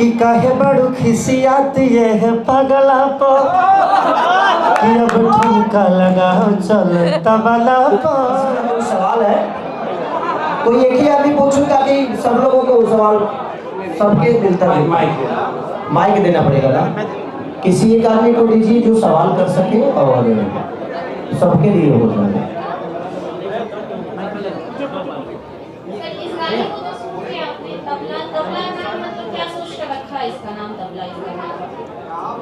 कि काहे बड़ू खिसियात ये है पगला पर कि अब ठुमका लगाओ चल तबला पर। सवाल है कोई एक ही आदमी पूछूं ताकि सब लोगों को सवाल सबके दिल तक माइक देना पड़ेगा ना। किसी एक आदमी को दीजिए जो सवाल कर सके और सबके लिए हो जाए।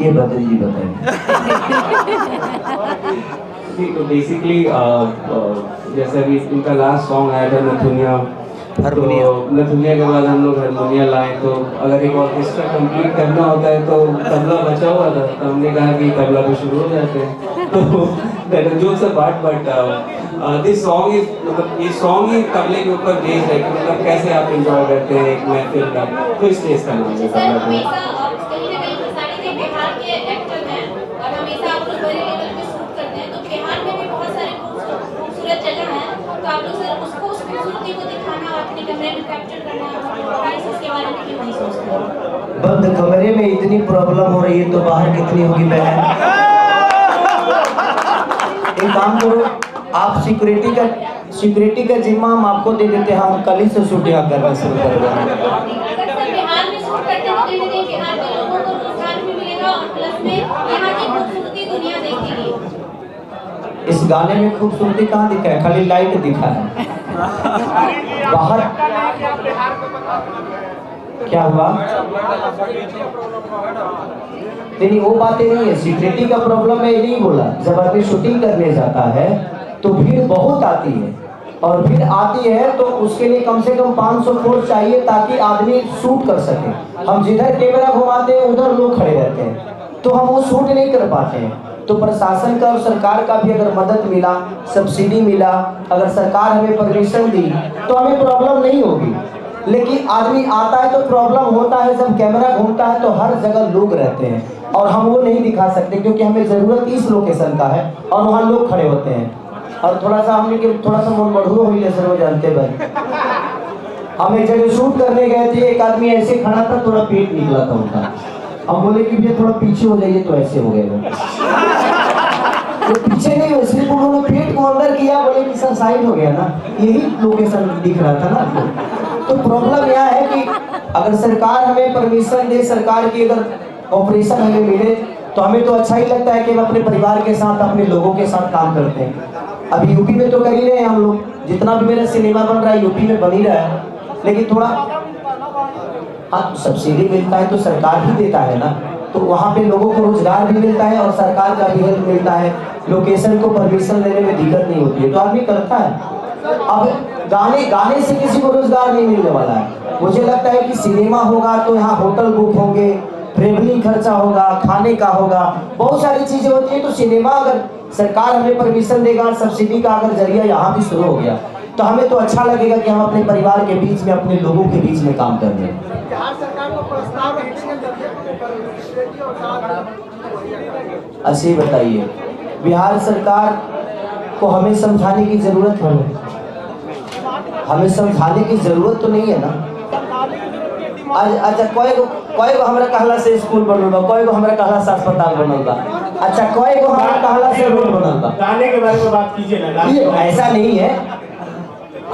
ये बताइए तो बेसिकली जैसे अभी इनका लास्ट सॉन्ग आया था नथुनिया, नथुनिया के बाद हम लोग हारमोनिया लाए। तो अगर एक ऑर्केस्ट्रा कंप्लीट करना होता है तो तबला बचा हुआ था, तो हमने कहा कि तबला पे शुरू हो जाते हैं। तो that is jokes apart, but this song is मतलब ये सॉन्ग ही तबले के ऊपर बेस्ड है कि मतलब कैसे आप एंजॉय करते हैं एक महफिल में। तो इसलिए इसका नाम है तबला। बंद कमरे में इतनी प्रॉब्लम हो रही है तो बाहर कितनी होगी बहन। एक काम करो, आप सिक्योरिटी का जिम्मा हम आपको दे देते हैं, हम कल ही से शूटिंग करना शुरू कर देंगे। इस गाने में खूबसूरती कहाँ दिखा है? खाली लाइट दिखा है। बाहर क्या हुआ? नहीं वो बातें नहीं है, सिक्योरिटी का प्रॉब्लम है ये नहीं बोला। जब आदमी शूटिंग करने जाता है तो भीड़ बहुत आती है, और भीड़ आती है तो उसके लिए कम से कम 500 फोर्स चाहिए ताकि आदमी शूट कर सके। हम जिधर कैमरा घुमाते हैं उधर लोग खड़े रहते हैं, तो हम वो शूट नहीं कर पाते हैं। तो प्रशासन का और सरकार का भी अगर मदद मिला, सब्सिडी मिला, अगर सरकार हमें परमिशन दी तो हमें प्रॉब्लम नहीं होगी। लेकिन आदमी आता है तो प्रॉब्लम होता है। जब कैमरा घूमता है तो हर जगह लोग रहते हैं और हम वो नहीं दिखा सकते क्योंकि हमें ज़रूरत इस लोकेशन का है और वहाँ लोग खड़े होते हैं। और थोड़ा सा हमने थोड़ा सा मन बढ़ू हुई है, सर वो जानते भाई। हम एक जगह शूट करने गए थे, एक आदमी ऐसे खड़ा था, थोड़ा पेट निकला था उनका। हम बोले कि भैया थोड़ा पीछे हो जाइए, तो ऐसे हो गए। तो पीछे नहीं हुए, सिर्फ उन्होंने पेट को अंदर किया, बोले कि सर साइड हो गया ना, यही लोकेशन दिख रहा था ना। तो प्रॉब्लम यह है कि अगर सरकार हमें परमिशन दे, सरकार की अगर ऑपरेशन हमें मिले तो हमें तो अच्छा ही लगता है कि हम अपने परिवार के साथ, अपने लोगों के साथ काम करते हैं। अभी यूपी में तो कर ही रहे हैं हम लोग, जितना भी मेरा सिनेमा बन रहा है यूपी में बन ही रहा है। लेकिन थोड़ा हाँ, सब्सिडी मिलता है तो सरकार ही देता है ना, तो वहाँ पे लोगों को रोजगार भी मिलता है और सरकार का भी हेल्प मिलता है। लोकेशन को परमिशन लेने में दिक्कत नहीं होती है, तो आदमी करता है। अब गाने से किसी को रोजगार नहीं मिलने वाला है। मुझे लगता है कि सिनेमा होगा तो यहाँ होटल बुक होंगे, ट्रेवलिंग खर्चा होगा, खाने का होगा, बहुत सारी चीजें होती है। तो सिनेमा अगर सरकार हमें परमिशन देगा, सब्सिडी का अगर जरिया यहाँ भी शुरू हो गया तो हमें तो अच्छा लगेगा कि हम अपने परिवार के बीच में, अपने लोगों के बीच में काम कर रहे हैं। ऐसे बताइए, बिहार सरकार को हमें समझाने की जरूरत है? हमें समझाने की जरूरत तो नहीं है ना। अच्छा कोई को हमरा कहला से स्कूल बनल बा, कोई को हमरा कहला से अस्पताल बनल बा, अच्छा कोई को हमरा कहला से रोड बनल बा। गाने के बारे में बात कीजिए ना। ये ऐसा नहीं है,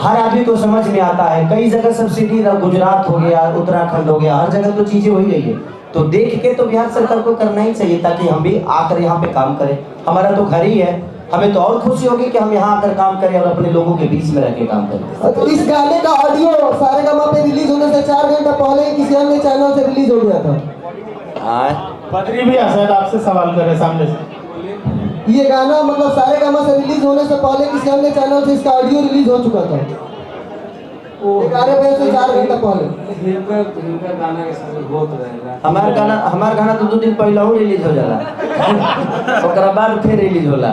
हर आदमी को समझ में आता है। कई जगह सब्सिडी, गुजरात हो गया, उत्तराखंड हो गया, हर जगह तो चीजें हो ही रही है। तो देख के तो बिहार सरकार को करना ही चाहिए ताकि हम भी आकर यहाँ पे काम करें। हमारा तो घर ही है, हमें तो और खुशी होगी कि हम यहाँ आकर काम करें और अपने लोगों के बीच में रह के काम करें। तो इस गाने का ऑडियो सारेगामा पे रिलीज होने से 4 घंटा पहले किसी अन्य चैनल से रिलीज हो गया था। बद्री भी शायद आपसे सवाल कर रहे सामने से। ये गाना मतलब सारेगामा से रिलीज होने से पहले किसी अन्य चैनल से इसका ऑडियो रिलीज हो चुका था। 11 बजे से 4 घंटा पहले। हमार गाना तो 2 दिन पहले ही रिलीज हो जाला, ओकरा बाद फिर रिलीज होला।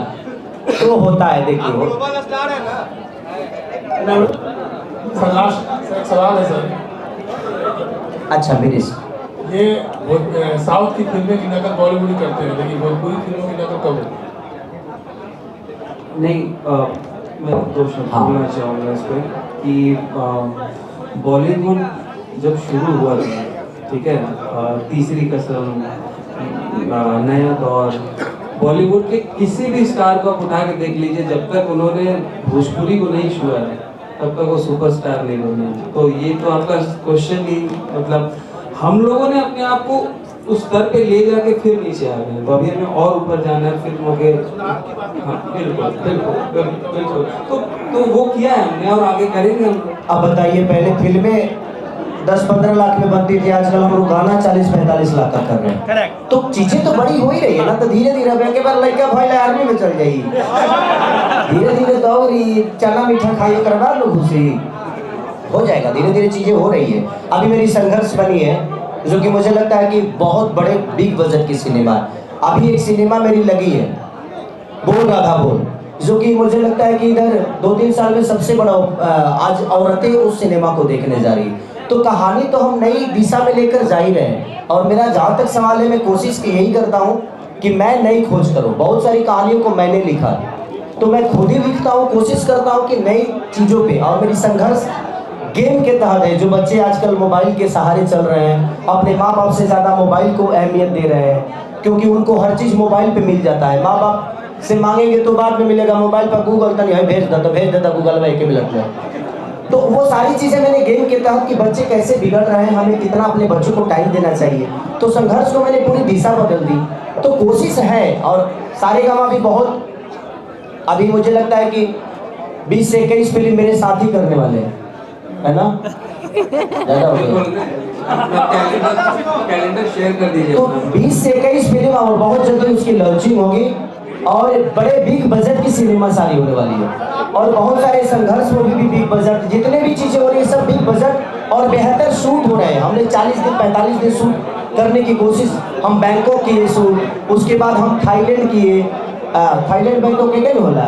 तो होता है, देखिए। सवाल है सर। अच्छा मेरे ये साउथ की फिल्में की नकल बॉलीवुड करते हैं, लेकिन भोजपुरी फिल्मों की नकल कब होती है? नहीं, मैं 2 शब्द बोलना चाहूँगा इस पर कि बॉलीवुड जब शुरू हुआ था ठीक है, तीसरी कसम, नया दौर, बॉलीवुड के किसी भी स्टार को आप उठा के देख लीजिए, जब तक उन्होंने भोजपुरी को नहीं छुआ है तब तक वो सुपरस्टार नहीं बने। तो ये तो आपका क्वेश्चन ही, मतलब हम लोगों ने अपने आप को उस स्तर पे ले जाके फिर नीचे आ गए, तो अभी हमें और ऊपर जाना है फिल्मों के। हाँ बिल्कुल बिल्कुल बिल्कुल, तो वो किया है हमने और आगे करेंगे हम। अब बताइए, पहले फिल्में 10-15 लाख में बनती थी, आजकल हम लोग गाना 40-45 लाख का कर रहे हैं। करेक्ट। तो चीजें तो बड़ी हो ही रही है ना, तो धीरे धीरे अब एक बार लड़का भाई आर्मी में चल जाइए, धीरे धीरे दौड़ी चना मीठा खाइए, करवा लो खुशी हो जाएगा। धीरे धीरे चीजें हो रही है। अभी मेरी संघर्ष बनी है, जो कि मुझे लगता है कि बहुत बड़े बिग बजट की सिनेमा है। अभी एक सिनेमा मेरी लगी है, बोल राधा बोल, जो कि मुझे लगता है कि इधर 2-3 साल में सबसे बड़ा आज औरतें उस सिनेमा को देखने जा रही है। तो कहानी तो हम नई दिशा में लेकर जा ही रहे हैं, और मेरा जहाँ तक सवाल है, मैं कोशिश की यही करता हूँ कि मैं नई खोज करूँ। बहुत सारी कहानियों को मैंने लिखा, तो मैं खुद ही लिखता हूँ, कोशिश करता हूँ कि नई चीज़ों पे। और मेरी संघर्ष गेम के तहत है। जो बच्चे आजकल मोबाइल के सहारे चल रहे हैं, अपने माँ बाप से ज़्यादा मोबाइल को अहमियत दे रहे हैं, क्योंकि उनको हर चीज़ मोबाइल पे मिल जाता है। माँ बाप से मांगेंगे तो बाद में मिलेगा, मोबाइल पर गूगल तो नहीं भेज देता गूगल में 1 मिनट में। तो वो सारी चीज़ें मैंने गेम के तहत कि बच्चे कैसे बिगड़ रहे हैं, हमें कितना अपने बच्चों को टाइम देना चाहिए, तो संघर्ष को मैंने पूरी दिशा बदल दी। तो कोशिश है, और सारेगामा भी बहुत, अभी मुझे लगता है कि 20 से 21 फिल्म मेरे साथ ही करने वाले हैं, है ना? ज़्यादा हो गया, कैलेंडर शेयर कर दीजिए। तो 20 से 21 फिल्म और बहुत जल्दी उसकी लॉन्चिंग होगी, और बड़े बिग बजट की सिनेमा सारी होने वाली है, और बहुत सारे संघर्ष में भी बिग बजट, जितने भी चीज़ें हो रही है सब बिग बजट और बेहतर शूट हो रहे हैं। हमने 40 दिन 45 दिन शूट करने की कोशिश, हम बैंकॉक किए शूट, उसके बाद हम थाईलैंड किए, थाईलैंड बैंकॉक के क्या होला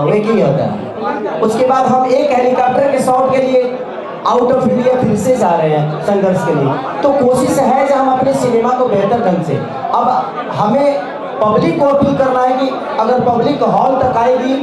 वे की होता है। उसके बाद हम एक हेलीकॉप्टर के शॉट के लिए आउट ऑफ इंडिया फिर से जा रहे हैं संघर्ष के लिए। तो कोशिश है जो हम अपने सिनेमा को बेहतर ढंग से, अब हमें पब्लिक को अपील करना है कि अगर पब्लिक हॉल तक आएगी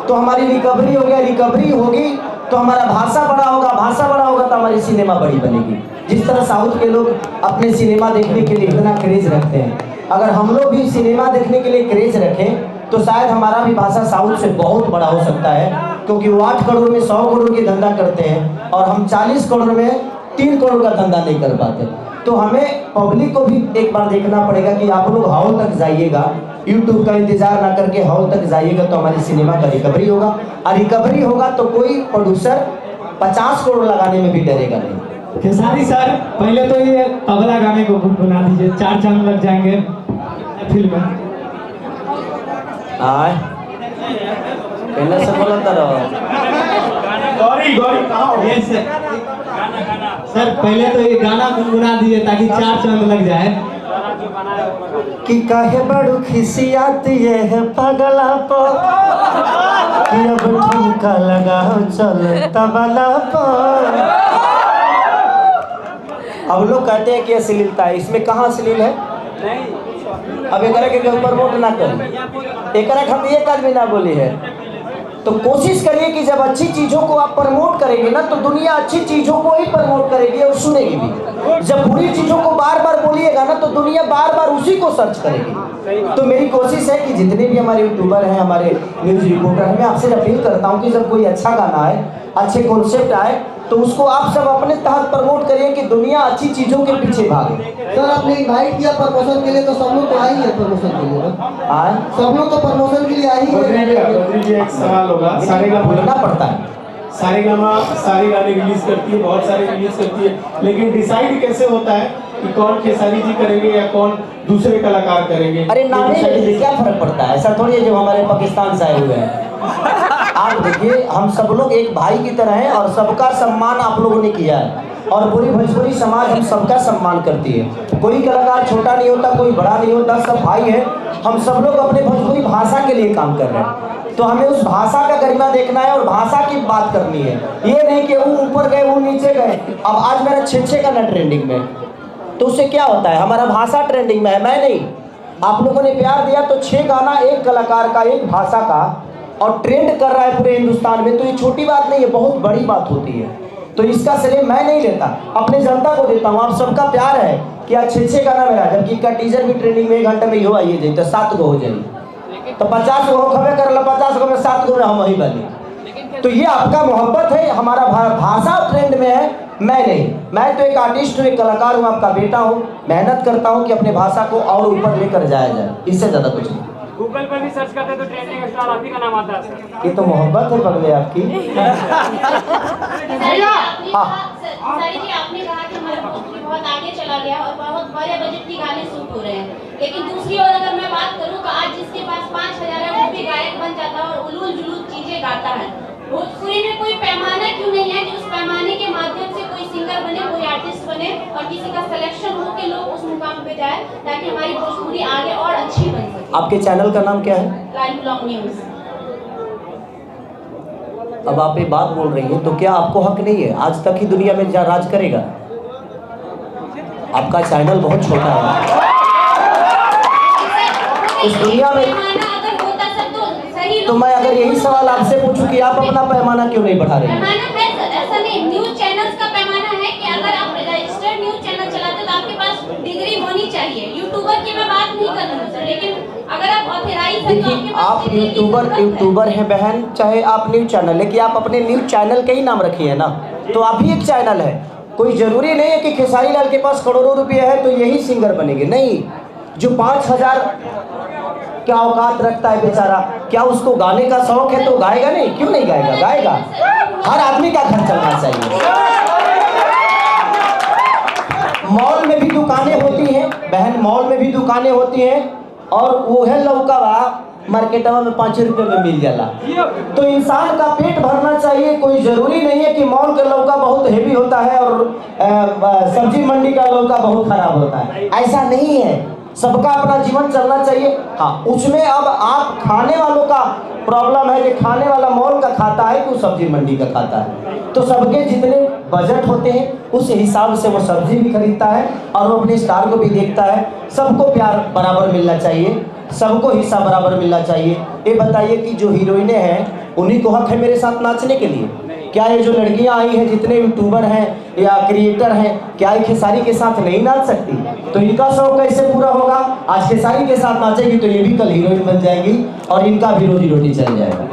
तो हमारी रिकवरी हो गया, रिकवरी होगी तो हमारा भाषा बड़ा होगा, भाषा बड़ा होगा तो हमारी सिनेमा बड़ी बनेगी। जिस तरह साउथ के लोग अपने सिनेमा देखने के लिए इतना क्रेज रखते हैं, अगर हम लोग भी सिनेमा देखने के लिए क्रेज रखें तो शायद हमारा भी भाषा साउथ से बहुत बड़ा हो सकता है, क्योंकि वो 8 करोड़ में 100 करोड़ की धंधा करते हैं और हम 40 करोड़ में 3 करोड़ का धंधा नहीं कर पाते। तो हमें पब्लिक को भी एक बार देखना पड़ेगा कि आप लोग हॉल तक जाइएगा, यूट्यूब का इंतजार ना करके हॉल तक जाइएगा तो हमारी सिनेमा का रिकवरी होगा, और रिकवरी होगा तो कोई प्रोड्यूसर 50 करोड़ लगाने में भी डरेगा नहीं। खेसारी सर, पहले तो ये अगला गाने को बना दीजिए, 4 चांद लग जाएंगे फिल्म में। पहले से बोलता रहो। गौरी ये सर पहले तो ये गाना गुनगुना दीजिए ताकि 4 चांद लग जाए। कि काहे बड़ू खिसियात ये है पगला पो, कि अब ठुमका लगाओ चल तबला पो। अब लोग कहते हैं कि अश्लीलता है, इसमें कहाँ अश्लील है? अब एक के ऊपर वोट ना कर, एक हम एक आदमी ना बोली है। तो कोशिश करिए कि जब अच्छी चीज़ों को आप प्रमोट करेंगे ना तो दुनिया अच्छी चीज़ों को ही प्रमोट करेगी और सुनेगी भी। जब बुरी चीज़ों को बार बार बोलिएगा ना तो दुनिया बार बार उसी को सर्च करेगी। तो मेरी कोशिश है कि जितने भी हमारे यूट्यूबर हैं, हमारे न्यूज़ रिपोर्टर हैं, मैं आपसे अपील करता हूँ कि जब कोई अच्छा गाना आए, अच्छे कॉन्सेप्ट आए तो उसको आप सब अपने तहत प्रमोट करिए कि दुनिया अच्छी चीज़ों के पीछे भागे। सर आपने इनवाइट किया प्रमोशन के लिए, तो सब लोग तो आई है प्रमोशन के लिए ना? सब लोग तो प्रमोशन के लिए आई है। एक सवाल होगा, सारेगामा बोलना पड़ता है। सारेगामा सारे गाने रिलीज करती है, बहुत सारे रिलीज करती है, लेकिन डिसाइड कैसे होता है कि कौन खेसारी जी करेंगे या कौन दूसरे कलाकार करेंगे? अरे नाम से क्या फर्क पड़ता है? ऐसा थोड़ी है जो हमारे पाकिस्तान से आए हुए हैं। आप देखिए, हम सब लोग एक भाई की तरह हैं और सबका सम्मान आप लोगों ने किया है, और पूरी भोजपुरी समाज हम सबका सम्मान करती है। कोई कलाकार छोटा नहीं होता, कोई बड़ा नहीं होता, सब भाई है। हम सब लोग अपने भोजपुरी भाषा के लिए काम कर रहे हैं, तो हमें उस भाषा का गरिमा देखना है और भाषा की बात करनी है। ये नहीं कि वो ऊपर गए वो नीचे गए। अब आज मेरा 6 गाना ट्रेंडिंग में, तो उससे क्या होता है? हमारा भाषा ट्रेंडिंग में है, मैं नहीं। आप लोगों ने प्यार दिया तो 6 गाना एक कलाकार का, एक भाषा का, और ट्रेंड कर रहा है पूरे हिंदुस्तान में, तो ये छोटी बात नहीं है, बहुत बड़ी बात होती है। तो इसका श्रेय मैं नहीं लेता, अपने जनता को देता हूँ। आप सबका प्यार है कि आज 6 गाना मेरा, जबकि इनका टीजर भी ट्रेनिंग में 1 घंटे में हो आइए जाए तो 7 गो हो जाए, तो 50 गो खबे कर लो, 50 गो में 7 गो में हम वही बने। तो ये आपका मोहब्बत है, हमारा भाषा ट्रेंड में है, मैं नहीं। मैं तो एक आर्टिस्ट हूँ, एक कलाकार हूँ, आपका बेटा हूँ, मेहनत करता हूँ कि अपने भाषा को और ऊपर लेकर जाया जाए, इससे ज़्यादा कुछ नहीं। गूगल पर भी सर्च करते तो ट्रेंडिंग स्टार आप ही का नाम आता है सर। ये तो मोहब्बत है बगले आपकी। हाँ सारी जी, आपने कहा कि हमारा भोजपुरी बहुत आगे चला गया और बहुत बड़े बजट के गाने शूट हो रहे हैं, लेकिन दूसरी ओर अगर मैं बात करूं तो आज जिसके पास 5,000 है वो भी गायक बन जाता है और उलूल जुलूल चीजें गाता है। भोजपुरी में कोई पैमाना क्यों नहीं है कि उस पैमाने के माध्यम से कोई सिंगर बने, कोई आर्टिस्ट बने और किसी का सिलेक्शन हो के लोग उस मुकाम पे जाए, ताकि हमारी भोजपुरी आगे और अच्छी बन सके। आपके चैनल का नाम क्या है? Life long news. अब आप ये बात बोल रही हैं तो क्या आपको हक नहीं है? आज तक ही दुनिया में जा राज करेगा। आपका चैनल बहुत छोटा है इस दुनिया में। तो मैं अगर यही सवाल आपसे पूछूं कि आप अपना पैमाना क्यों नहीं बढ़ा रहे हैं? पैमाना है सर, ऐसा नहीं। न्यूज चैनल्स का पैमाना है कि अगर आप रजिस्टर्ड न्यूज चैनल चलाते हैं तो आपके पास डिग्री होनी चाहिए। यूट्यूबर की मैं बात नहीं कर रही हूँ सर, लेकिन अगर आप ऑथराइज हैं तो आपके पास आप यूट्यूबर हैं बहन, चाहे आप न्यूज चैनल, लेकिन आप अपने न्यूज चैनल का ही नाम रखिए ना, तो आप ही एक चैनल है। कोई जरूरी नहीं है कि खेसारी लाल के पास करोड़ों रुपये है तो यही सिंगर बनेंगे, नहीं। जो 5,000 क्या औकात रखता है बेचारा, क्या उसको गाने का शौक है तो गाएगा नहीं? क्यों नहीं गाएगा? गाएगा। हर आदमी का घर चलना चाहिए। मॉल में भी दुकानें होती हैं बहन, मॉल में भी दुकानें होती हैं और वो है लौका मार्केटवा में 5 रुपये में मिल जाला। तो इंसान का पेट भरना चाहिए। कोई जरूरी नहीं है कि मॉल का लौका बहुत हेवी होता है और सब्जी मंडी का लौका बहुत खराब होता है, ऐसा नहीं है। सबका अपना जीवन चलना चाहिए। हाँ, उसमें अब आप खाने वालों का प्रॉब्लम है कि खाने वाला मॉल का खाता है कि सब्जी मंडी का खाता है। तो सबके जितने बजट होते हैं उस हिसाब से वो सब्जी भी खरीदता है और वो अपने स्टार को भी देखता है। सबको प्यार बराबर मिलना चाहिए, सबको हिस्सा बराबर मिलना चाहिए। ये बताइए कि जो हीरोइनें हैं उन्हीं को हक है मेरे साथ नाचने के लिए? क्या ये जो लड़कियां आई हैं, जितने यूट्यूबर हैं या क्रिएटर हैं, क्या ये खेसारी के साथ नहीं नाच सकती? तो इनका शौक कैसे पूरा होगा? आज खेसारी के साथ नाचेगी तो ये भी कल हीरोइन बन जाएगी और इनका भी रोजी रोटी चल जाएगा।